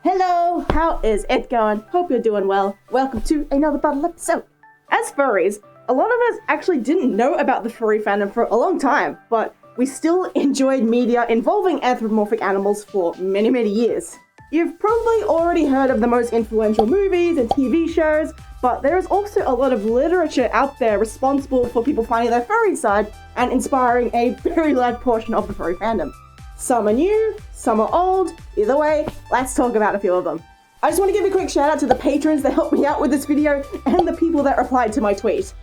Hello, how is it going? Hope you're doing well. Welcome to another Bottle episode. As furries, a lot of us actually didn't know about the furry fandom for a long time, but we still enjoyed media involving anthropomorphic animals for many, many years. You've probably already heard of the most influential movies and TV shows, but there is also a lot of literature out there responsible for people finding their furry side and inspiring a very large portion of the furry fandom. Some are new, some are old. Either way, let's talk about a few of them. I just want to give a quick shout out to the patrons that helped me out with this video and the people that replied to my tweet.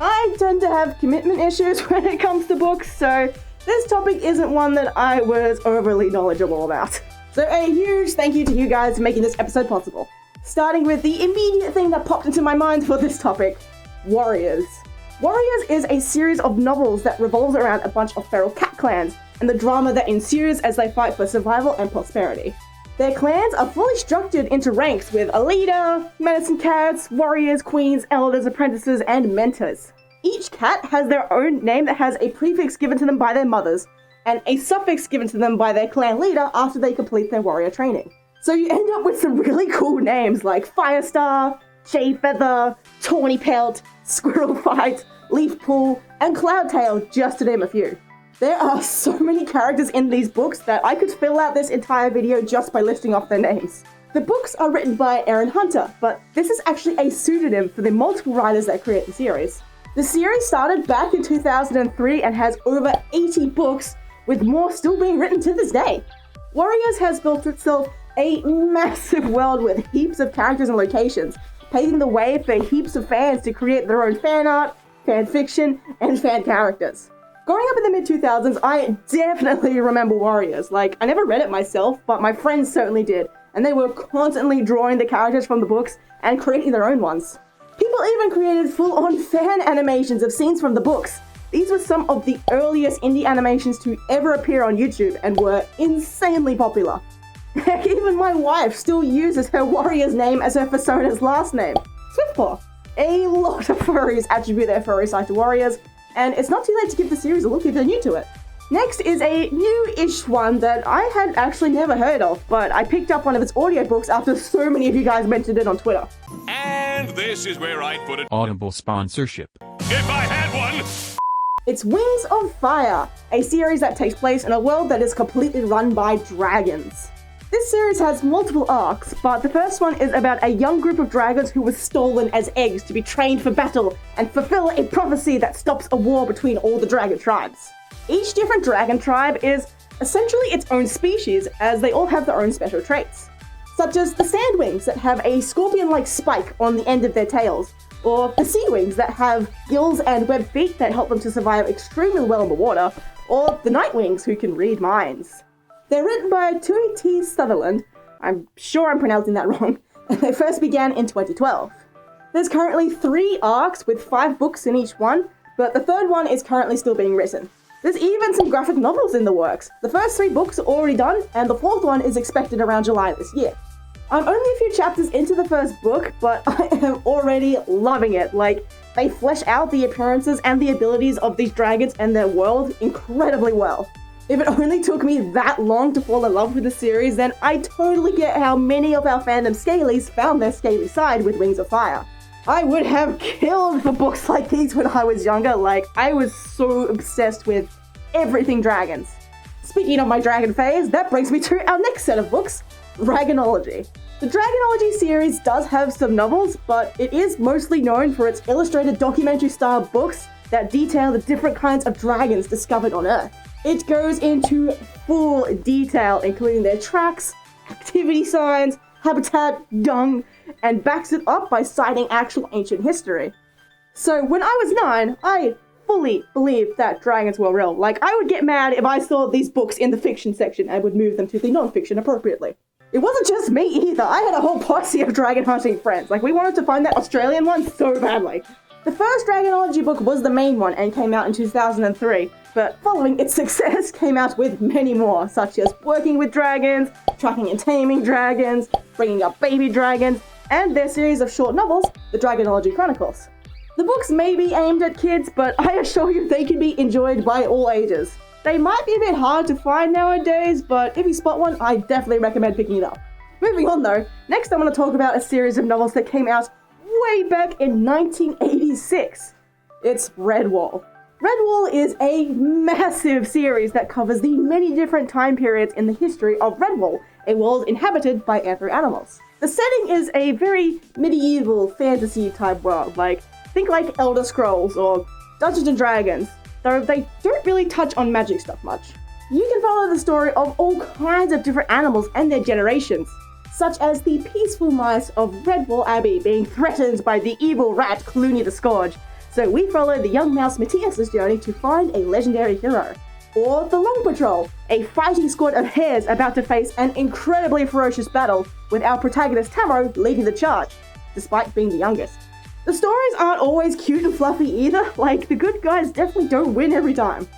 I tend to have commitment issues when it comes to books, so this topic isn't one that I was overly knowledgeable about. So a huge thank you to you guys for making this episode possible. Starting with the immediate thing that popped into my mind for this topic, Warriors. Warriors is a series of novels that revolves around a bunch of feral cat clans and the drama that ensues as they fight for survival and prosperity. Their clans are fully structured into ranks with a leader, medicine cats, warriors, queens, elders, apprentices, and mentors. Each cat has their own name that has a prefix given to them by their mothers, and a suffix given to them by their clan leader after they complete their warrior training. So you end up with some really cool names like Firestar, Jayfeather, Tawny Pelt, Squirrel Fight, Leaf Pool, and Cloudtail, just to name a few. There are so many characters in these books that I could fill out this entire video just by listing off their names. The books are written by Aaron Hunter, but this is actually a pseudonym for the multiple writers that create the series. The series started back in 2003 and has over 80 books, with more still being written to this day. Warriors has built itself a massive world with heaps of characters and locations, paving the way for heaps of fans to create their own fan art, fan fiction, and fan characters. Growing up in the mid-2000s, I definitely remember Warriors. Like, I never read it myself, but my friends certainly did, and they were constantly drawing the characters from the books and creating their own ones. People even created full-on fan animations of scenes from the books. These were some of the earliest indie animations to ever appear on YouTube and were insanely popular. Heck, even my wife still uses her Warrior's name as her persona's last name, Swiftpaw. A lot of furries attribute their furry side to Warriors, and it's not too late to give the series a look if you're new to it. Next is a new-ish one that I had actually never heard of, but I picked up one of its audiobooks after so many of you guys mentioned it on Twitter. And this is where I put it. Audible sponsorship. If I had one! It's Wings of Fire, a series that takes place in a world that is completely run by dragons. This series has multiple arcs, but the first one is about a young group of dragons who were stolen as eggs to be trained for battle and fulfill a prophecy that stops a war between all the dragon tribes. Each different dragon tribe is essentially its own species, as they all have their own special traits, such as the Sandwings that have a scorpion-like spike on the end of their tails, or the Seawings that have gills and webbed feet that help them to survive extremely well in the water, or the Nightwings who can read minds. They're written by Tui T. Sutherland, I'm sure I'm pronouncing that wrong, and they first began in 2012. There's currently 3 arcs with 5 books in each one, but the third one is currently still being written. There's even some graphic novels in the works. The first 3 books are already done, and the 4th one is expected around July this year. I'm only a few chapters into the first book, but I am already loving it. Like, they flesh out the appearances and the abilities of these dragons and their world incredibly well. If it only took me that long to fall in love with the series, then I totally get how many of our fandom scalies found their scaly side with Wings of Fire. I would have killed for books like these when I was younger. Like, I was so obsessed with everything dragons. Speaking of my dragon phase, that brings me to our next set of books, Dragonology. The Dragonology series does have some novels, but it is mostly known for its illustrated documentary-style books that detail the different kinds of dragons discovered on Earth. It goes into full detail, including their tracks, activity signs, habitat, dung, and backs it up by citing actual ancient history. So when I was 9, I fully believed that dragons were real. Like, I would get mad if I saw these books in the fiction section and would move them to the non-fiction appropriately. It wasn't just me either. I had a whole posse of dragon hunting friends. Like, we wanted to find that Australian one so badly. The first Dragonology book was the main one and came out in 2003, but following its success came out with many more, such as Working with Dragons, Tracking and Taming Dragons, Bringing Up Baby Dragons, and their series of short novels, The Dragonology Chronicles. The books may be aimed at kids, but I assure you they can be enjoyed by all ages. They might be a bit hard to find nowadays, but if you spot one, I definitely recommend picking it up. Moving on though, next I want to talk about a series of novels that came out way back in 1986. It's Redwall. Redwall is a massive series that covers the many different time periods in the history of Redwall, a world inhabited by anthro animals. The setting is a very medieval fantasy type world, think like Elder Scrolls or Dungeons and Dragons, though they don't really touch on magic stuff much. You can follow the story of all kinds of different animals and their generations, such as the peaceful mice of Redwall Abbey being threatened by the evil rat Clooney the Scourge. So we follow the young mouse Matthias's journey to find a legendary hero. Or the Long Patrol, a fighting squad of hares about to face an incredibly ferocious battle, with our protagonist Tamro leading the charge, despite being the youngest. The stories aren't always cute and fluffy either, the good guys definitely don't win every time.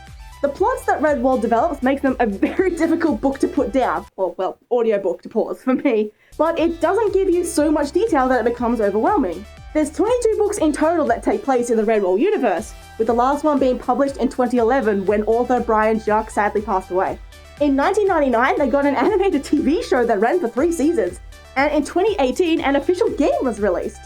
The plots that Redwall develops make them a very difficult book to put down, or audiobook to pause for me, but it doesn't give you so much detail that it becomes overwhelming. There's 22 books in total that take place in the Redwall universe, with the last one being published in 2011 when author Brian Jacques sadly passed away. In 1999, they got an animated TV show that ran for 3 seasons, and in 2018, an official game was released.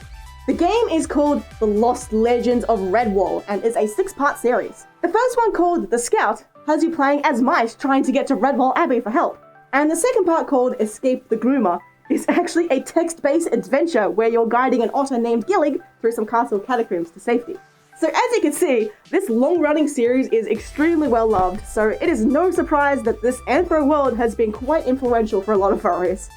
The game is called The Lost Legends of Redwall and is a 6-part series. The first one, called The Scout, has you playing as mice trying to get to Redwall Abbey for help. And the second part, called Escape the Groomer, is actually a text-based adventure where you're guiding an otter named Gillig through some castle catacombs to safety. So as you can see, this long-running series is extremely well loved, so it is no surprise that this anthro world has been quite influential for a lot of furries.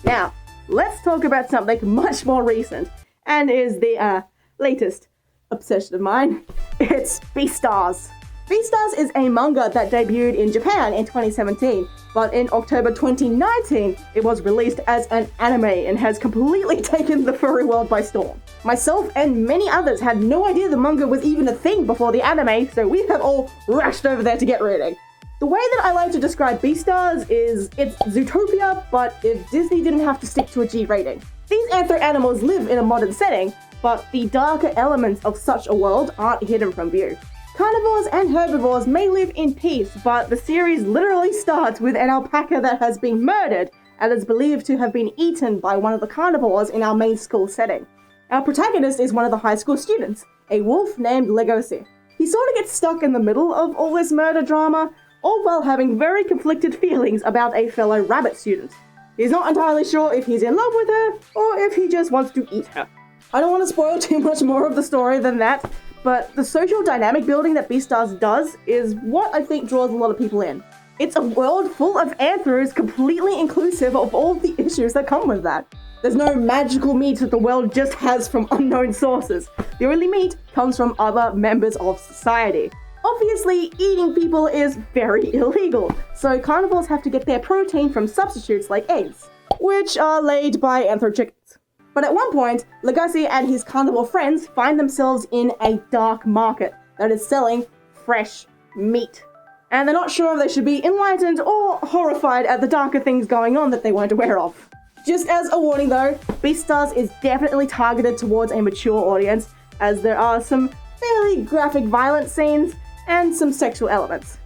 Now, let's talk about something much more recent, and is the latest obsession of mine. It's Beastars. Beastars is a manga that debuted in Japan in 2017, but in October 2019, it was released as an anime and has completely taken the furry world by storm. Myself and many others had no idea the manga was even a thing before the anime, so we have all rushed over there to get reading. The way that I like to describe Beastars is it's Zootopia, but if Disney didn't have to stick to a G rating. These anthro animals live in a modern setting, but the darker elements of such a world aren't hidden from view. Carnivores and herbivores may live in peace, but the series literally starts with an alpaca that has been murdered and is believed to have been eaten by one of the carnivores in our main school setting. Our protagonist is one of the high school students, a wolf named Legosi. He sort of gets stuck in the middle of all this murder drama, all while having very conflicted feelings about a fellow rabbit student. He's not entirely sure if he's in love with her, or if he just wants to eat her. I don't want to spoil too much more of the story than that, but the social dynamic building that Beastars does is what I think draws a lot of people in. It's a world full of anthros, completely inclusive of all the issues that come with that. There's no magical meat that the world just has from unknown sources. The only meat comes from other members of society. Obviously, eating people is very illegal, so carnivores have to get their protein from substitutes like eggs, which are laid by anthro chickens. But at one point, Legacy and his carnivore friends find themselves in a dark market that is selling fresh meat. And they're not sure if they should be enlightened or horrified at the darker things going on that they weren't aware of. Just as a warning though, Beastars is definitely targeted towards a mature audience, as there are some fairly graphic violent scenes and some sexual elements.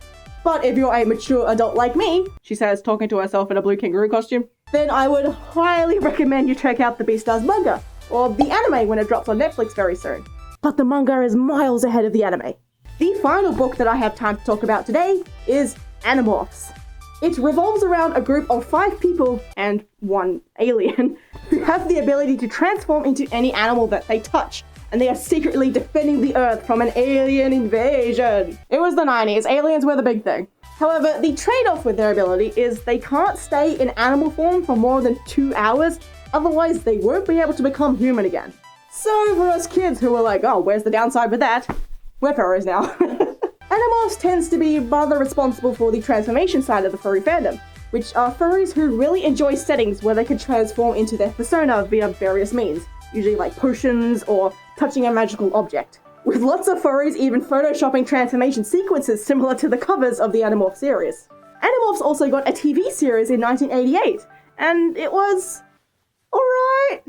But if you're a mature adult like me, she says, talking to herself in a blue kangaroo costume, then I would highly recommend you check out the Beastars manga, or the anime when it drops on Netflix very soon. But the manga is miles ahead of the anime. The final book that I have time to talk about today is Animorphs. It revolves around a group of 5 people and 1 alien who have the ability to transform into any animal that they touch, and they are secretly defending the Earth from an alien invasion. It was the 90s, aliens were the big thing. However, the trade-off with their ability is they can't stay in animal form for more than 2 hours, otherwise they won't be able to become human again. So for us kids who are like, oh, where's the downside with that? We're furries now. Animorphs tends to be rather responsible for the transformation side of the furry fandom, which are furries who really enjoy settings where they can transform into their persona via various means, usually like potions or touching a magical object. With lots of furries even photoshopping transformation sequences similar to the covers of the Animorphs series. Animorphs also got a TV series in 1988, and it was alright.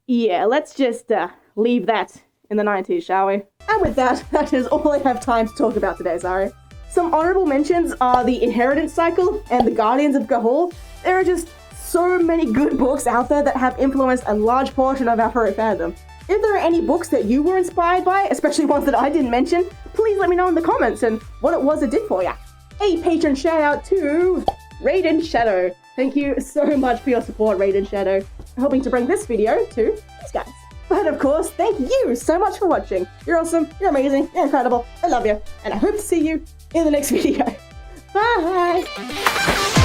Yeah, let's just leave that in the 90s, shall we? And with that, that is all I have time to talk about today, sorry. Some honorable mentions are The Inheritance Cycle and The Guardians of Gahul. There are just so many good books out there that have influenced a large portion of our furry fandom. If there are any books that you were inspired by, especially ones that I didn't mention, please let me know in the comments and what it was it did for ya. A patron shout out to Raiden Shadow. Thank you so much for your support, Raiden Shadow, helping to bring this video to these guys. But of course, thank you so much for watching. You're awesome, you're amazing, you're incredible, I love you, and I hope to see you in the next video. Bye!